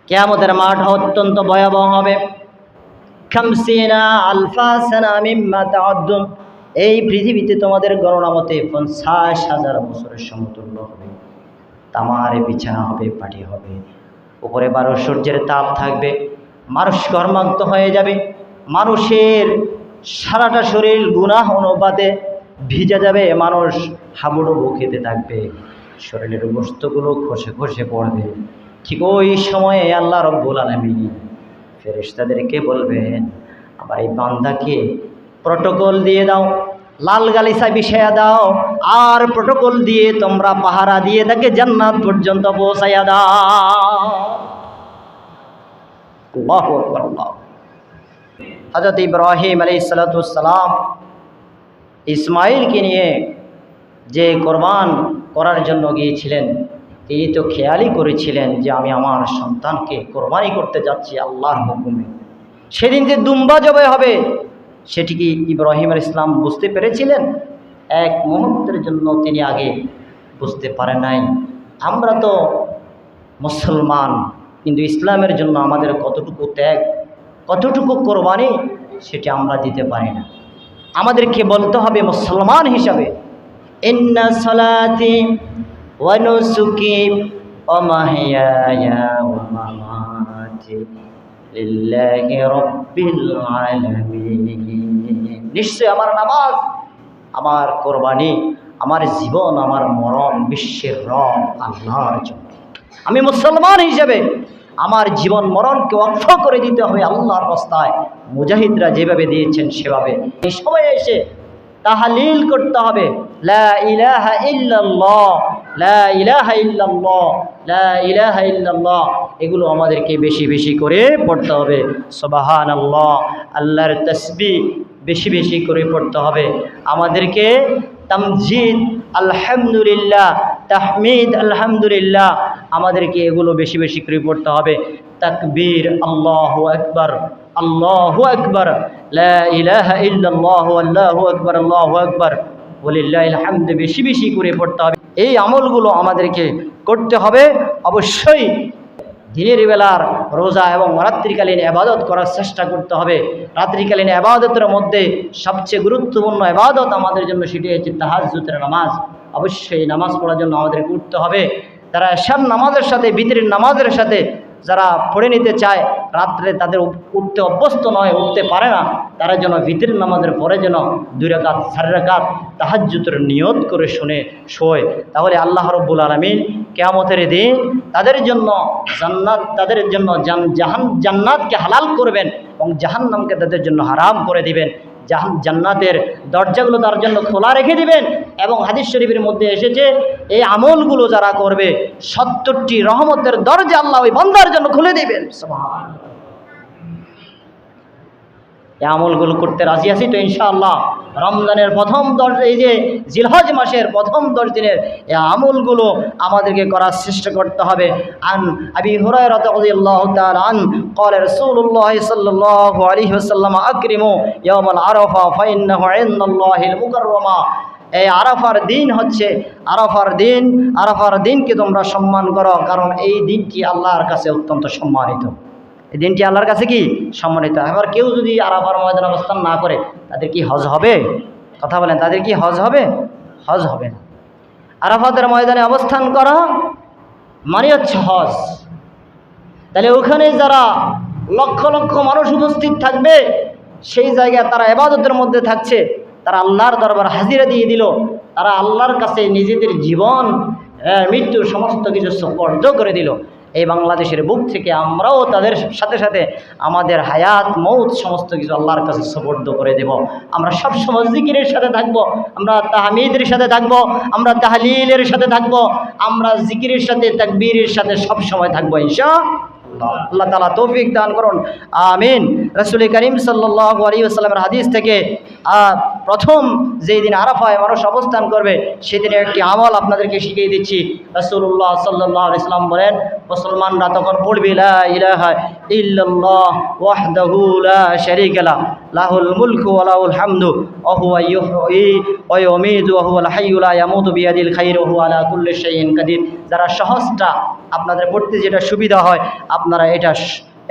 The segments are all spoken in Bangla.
কিয়ামতের মাঠ অত্যন্ত ভয়াবহ হবে। খামসিনা আলফা সানা মিম্মা তাউদ্দুন, এই পৃথিবীতে তোমাদের গণনা মতে 50,000 বছরের সমতুল্য হবে। তামারে বিছানা হবে, পাটি হবে, উপরে 12 সূর্যের তাপ থাকবে, মানুষ ঘর্মাক্ত হয়ে যাবে, মানুষের সারাটা শরীর গুনাহ অনুপাতে ভিজে যাবে, মানুষ হাবুডুবু খেতে থাকবে, শরীরের গোশতগুলো খসে খসে পড়বে। ঠিক ওই সময়ে আল্লাহ রব্বুল আলামিন ফেরেশতাদেরকে বলবেন, আমার এই বান্দাকে প্রটোকল দিয়ে দাও, লাল গালিচা বিছাইয়া দাও, আর প্রটোকল দিয়ে তোমরা পাহারা দিয়ে তাকে জান্নাত পর্যন্ত পৌঁছাইয়া দাও। আল্লাহু আকবার। আল্লাহ। হযরত ইব্রাহিম আলাইহিস সালাতু ওয়াস সালাম ইসমাইলকে নিয়ে যে কোরবান করার জন্য গিয়েছিলেন, তিনি তো খেয়ালই করেছিলেন যে আমি আমার সন্তানকে কোরবানি করতে যাচ্ছি আল্লাহর হুকুমে। সেদিন যে দুম্বা জবাই হবে সেটি কি ইব্রাহিম আলাইহিস সালাম বুঝতে পেরেছিলেন? এক মুহূর্তের জন্য তিনি আগে বুঝতে পারেন নাই। আমরা তো মুসলমান, কিন্তু ইসলামের জন্য আমাদের কতটুকু ত্যাগ, কতটুকু কোরবানি সেটি আমরা দিতে পারি না। আমাদেরকে বলতে হবে মুসলমান হিসাবে, ইন্না সালাতি ওয়া নুসুকি ওয়া মাহইয়ায়া ওয়া মামাতি লিল্লাহি রাব্বিল আলামিন। নিশ্চয় আমার নামাজ, আমার কোরবানি, আমার জীবন, আমার মরণ বিশ্বের রব আল্লাহর জন্য। আমি মুসলমান হিসেবে আমার জীবন মরণকে ওয়াকফ করে দিতে হবে আল্লাহর রাস্তায়। মুজাহিদরা যেভাবে দিয়েছেন সেভাবে এই সময় এসে তাহলিল করতে হবে, লা ইলাহা ইল্লাল্লাহ, লা ইলাহা ইল্লাল্লাহ, লা ইলাহা ইল্লাল্লাহ। এগুলো আমাদেরকে বেশি বেশি করে পড়তে হবে। সুবহানাল্লাহ, আল্লাহর তাসবিহ বেশি বেশি করে পড়তে হবে। আমাদেরকে তামজিদ আলহামদুলিল্লাহ, তাহমিদ আলহামদুলিল্লাহ, আমাদেরকে এগুলো বেশি বেশি করে পড়তে হবে। তাকবীর, আল্লাহু আকবার, আল্লাহু আকবার, লা ইলাহা ইল্লাল্লাহ, আল্লাহু আকবার, আল্লাহু আকবার, ওয়ালিল্লাহিল হামদ বেশি বেশি করে পড়তে হবে। এই আমলগুলো আমাদেরকে করতে হবে। অবশ্যই দিনের বেলার রোজা এবং রাত্রিকালীন ইবাদত করার চেষ্টা করতে হবে। রাত্রিকালীন ইবাদতের মধ্যে সবচেয়ে গুরুত্বপূর্ণ ইবাদত আমাদের জন্য সেটি হচ্ছে তাহাজ্জুদের নামাজ। অবশ্যই নামাজ পড়ার জন্য আমাদেরকে উঠতে হবে। তারা এশার নামাজের সাথে বিতরের নামাজের সাথে যারা পড়ে নিতে চায়, রাত্রে তাদের উঠতে অভ্যস্ত নয়, উঠতে পারে না, তারা যেন বিতরের নামাজের পরে যেন 2 রাকাত 4 রাকাত তাহাজ্জুদের নিয়ত করে শুনে শোয়। তাহলে আল্লাহ রাব্বুল আলামিন কিয়ামতের দিন তাদের জন্য জান্নাত, তাদের জন্য জান্নাতকে হালাল করবেন এবং জাহান্নামকে তাদের জন্য হারাম করে দিবেন। জান্নাতের দরজাগুলো তার জন্য খোলা রেখে দিবেন। এবং হাদিস শরীফের মধ্যে এসেছে, এই আমলগুলো যারা করবে 70টি রহমতের দরজা আল্লাহ ওই বান্দার জন্য খুলে দিবেন। সুবহানাল্লাহ। এই আমলগুলো করতে রাজি আছি তো ইনশাআল্লাহ। রমজানের প্রথম 10, এই যে জিলহজ মাসের প্রথম 10 দিনের এই আমলগুলো আমাদেরকে করার চেষ্টা করতে হবে। আন আবি হুরায়রা রাদিয়াল্লাহু তাআলা আন قال رسول الله صلى الله عليه وسلم আকরিমু ইয়াউমাল আরাফা ফাইন্নাহু ইনদাল্লাহিল মুকাররামা। এই আরাফার দিন হচ্ছে আরাফার দিনকে তোমরা সম্মান করো, কারণ এই দিনটি আল্লাহর কাছে অত্যন্ত সম্মানিত। এই দিনটি আল্লাহর কাছে কি সম্মানিত। এবার কেউ যদি আরাফার ময়দানে অবস্থান না করে, তাদের কি হজ হবে? কথা বলেন, তাদের কি হজ হবে? হজ হবে না। আরাফাতের ময়দানে অবস্থান করা মানে হচ্ছে হজ। তাহলে ওখানে যারা লক্ষ লক্ষ মানুষ উপস্থিত থাকবে, সেই জায়গায় তারা ইবাদতের মধ্যে থাকছে, তারা আল্লাহর দরবার হাজিরা দিয়ে দিল, তারা আল্লাহর কাছে নিজেদের জীবন মৃত্যু সমস্ত কিছু সুপর্দ করে দিল। এই বাংলাদেশের বুক থেকে আমরাও তাদের সাথে সাথে আমাদের হায়াত মৌত সমস্ত কিছু আল্লাহর কাছে সুপর্দ করে দেব। আমরা সব সময় জিকিরের সাথে থাকব, আমরা তাহমিদের সাথে থাকব, আমরা তাহলিলের সাথে থাকব, আমরা জিকিরের সাথে তাকবীরের সাথে সব সময় থাকবো ইনশাআল্লাহ। আল্লাহ তাআলা তৌফিক দান করুন, আমিন। রাসূল করিম সাল্লাল্লাহু আলাইহি ওয়াসাল্লামের হাদিস থেকে প্রথম যেই দিন আরাফায় মানুষ অবস্থান করবে সেদিনে একটি আমল আপনাদেরকে শিখিয়ে দিচ্ছি। রাসূলুল্লাহ সাল্লাল্লাহু আলাইহি ওয়াসাল্লাম বলেন, মুসলমানরা তখন পড়বে লা ইলাহা ইল্লাল্লাহ ওয়াহদাহু লা শারীকা লাহু লাহুল মুলকু ওয়া লাহুল হামদু ওয়া হুয়া ইউহয়ী ওয়া ইউমীতু ওয়া হুয়াল হাইয়্যু লা ইয়ামুতু বিয়াদিল খায়রু ওয়া হুয়া আলা কুল্লি শাইইন কাদির। যারা সহজটা আপনাদের পড়তে যেটা সুবিধা হয় আপনারা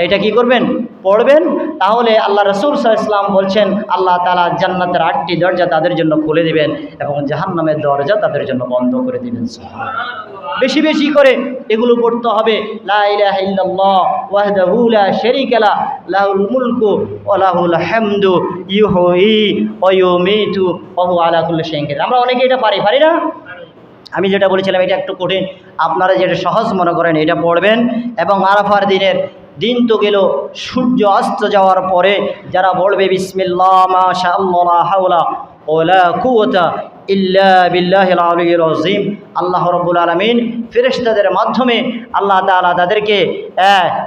এটা কি করবেন, পড়বেন। তাহলে আল্লাহ রাসূল সাল্লাল্লাহু আলাইহি ওয়াসাল্লাম বলছেন আল্লাহ তাআলা জান্নাতের 8টি দরজা তাদের জন্য খুলে দিবেন এবং জাহান্নামের দরজা তাদের জন্য বন্ধ করে দিবেন। সুবহানাল্লাহ। বেশি বেশি করে এগুলো পড়তে হবে। লা ইলাহা ইল্লাল্লাহ ওয়াহদাহু লা শারীকা লাহু লাহুল মুলকু ওয়া লাহুল হামদু ইউহয়ী ওয়া ইউমীতু ওয়া হুয়া আলা কুল্লি শাইইন কাদির। আমরা অনেকে এটা পারি না? আমি যেটা বলেছিলাম এটা একটু কঠিন, আপনারা যেটা সহজ মনে করেন এটা পড়বেন। এবং আরাফার দিন তো গেল, সূর্য অস্ত যাওয়ার পরে যারা বলবে বিসমিল্লাহ মাশাআল্লাহ লা হাওলা ওয়ালা কুওয়াতা ইল্লা বিল্লাহিল আলিয়্যিল আযীম, আল্লাহ রাব্বুল আলামিন ফেরেশতাদের মাধ্যমে আল্লাহ তাআলা তাদেরকে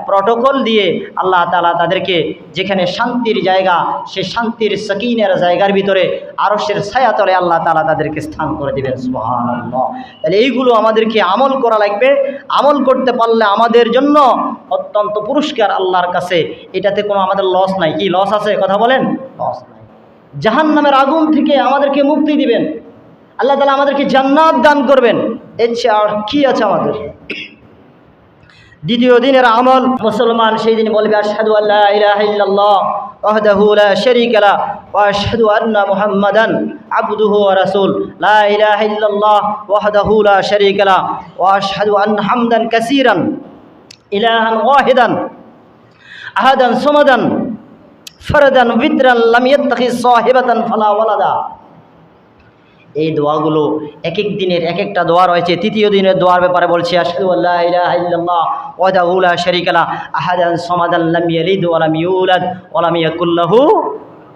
প্রটোকল দিয়ে আল্লাহ তাআলা তাদেরকে যেখানে শান্তির জায়গা, সে শান্তির সাকিনের জায়গার ভিতরে আরশের ছায়াতলে আল্লাহ তাআলা তাদেরকে স্থান করে দিবেন। সুবহানাল্লাহ। তাহলে এইগুলো আমাদেরকে আমল করা লাগবে। আমল করতে পারলে আমাদের জন্য অত্যন্ত পুরস্কার আল্লাহর কাছে। এটাতে কোনো আমাদের লস নাই। কি লস আছে? কথা বলেন। লস নাই। জাহান্নামের আগুন থেকে আমাদেরকে মুক্তি দিবেন আল্লাহ তাআলা, আমাদেরকে জান্নাত দান করবেন। এর চেয়ে আর কি আছে আমাদের? দ্বিতীয় দিনের আমল, মুসলমান সেই দিন বলবে আশহাদু আল্লা ইলাহা ইল্লাল্লাহ ওয়াহদাহু লা শারীকা লাহু ওয়া আশহাদু আন্না মুহাম্মাদান আবদুহু ওয়া রাসূলুহু লা ইলাহা ইল্লাল্লাহ ওয়াহদাহু লা শারীকা লাহু ওয়া আশহাদু আন্না হামদান কাসীরান ইলাহান ওয়াহিদান আহাদান সামাদান ফারদান বিতরান লাম ইয়াত্তাখিজ সাহিবাতান ফালা ওয়ালাদা। এই দোয়াগুলো এক এক দিনের এক একটা দোয়া রয়েছে। তৃতীয় দিনের দোয়ার ব্যাপারে বলছি আশহাদু আল্লা ইলাহা ইল্লাল্লাহ ওয়াহদাহু লা শারীকা লাহু আহাদান সামাদান লাম ইয়ালিদ ওয়া লাম ইউলাদ ওয়া লাম ইয়াকুল লাহু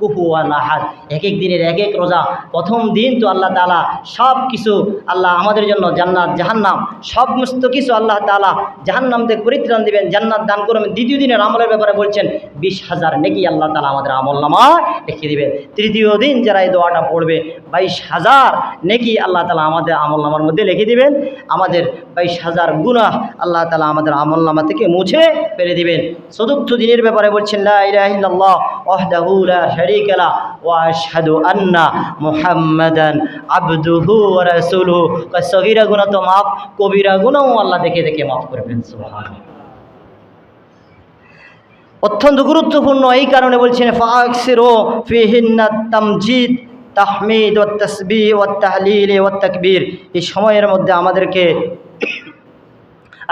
কুফুয়ান আহাদ। এক এক দিনের এক এক রোজা। প্রথম দিন তো আল্লাহ তাআলা সব কিছু আল্লাহ আমাদের জন্য জান্নাত জাহান্নাম সমস্ত কিছু আল্লাহ তাআলা জাহান্নাম থেকে পরিত্রাণ দিবেন, জান্নাত দান করবেন। দ্বিতীয় দিনের আমলের ব্যাপারে বলছেন 20,000 নেকি আল্লাহ তাআলা আমাদের আমলনামায় লিখে দিবেন। তৃতীয় দিন যারা এই দোয়াটা পড়বে 22,000 নেকি আল্লাহ তাআলা আমাদের আমলনামার মধ্যে লিখে দিবেন। আমাদের 22,000 গুনাহ আল্লাহ তাআলা আমাদের আমলনামা থেকে মুছে ফেলে দিবেন। চতুর্থ দিনের ব্যাপারে বলছেন লা ইলাহা ইল্লাল্লাহ ওয়াহদাহু লা শারীকা লাহু ওয়া আশহাদু আন্না মুহাম্মাদান আবদুহু ওয়া রাসূলুহু। সগীরা গুনাহ তো মাফ, কবিরা গুনাহও আল্লাহ দেখে দেখে মাফ করবেন। সুবহানাল্লাহ। অত্যন্ত গুরুত্বপূর্ণ। এই কারণে বলছেন ফাকসিরু ফিহিন্না তামজিদ তাহমিদ ওয়াত তাসবিহ ওয়াত তাহলিল ওয়াত তাকবীর। এই সময়ের মধ্যে আমাদেরকে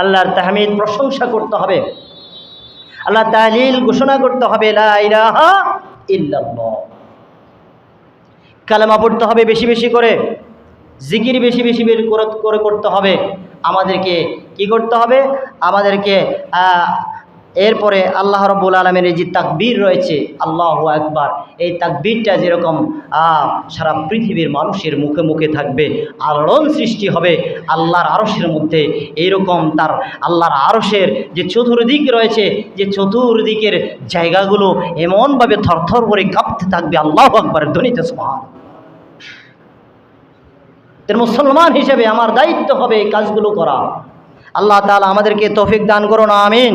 আল্লাহর তাহমিদ প্রশংসা করতে হবে, আল্লাহ তাহলিল ঘোষণা করতে হবে, লা ইলাহা ইল্লাল্লাহ। কালেমা পড়তে হবে বেশি বেশি করে, জিকির বেশি বেশি করে করতে হবে। আমাদেরকে কি করতে হবে? আমাদেরকে এরপরে আল্লাহ রাব্বুল আলামিনের যে তাকবীর রয়েছে আল্লাহু আকবার, এই তাকবীরটা যেরকম সারা পৃথিবীর মানুষের মুখে মুখে থাকবে, আলোড়ন সৃষ্টি হবে আল্লাহর আরশের মধ্যে। এইরকম তার আল্লাহর আরশের যে চতুর্দিক রয়েছে, যে চতুর্দিকের জায়গাগুলো এমনভাবে থরথর করে কাঁপতে থাকবে আল্লাহু আকবার ধ্বনিতে। সুবহানাল্লাহ। মুসলমান হিসেবে আমার দায়িত্ব হবে এই কাজগুলো করা। আল্লাহ তাআলা আমাদেরকে তৌফিক দান করুন। আমিন।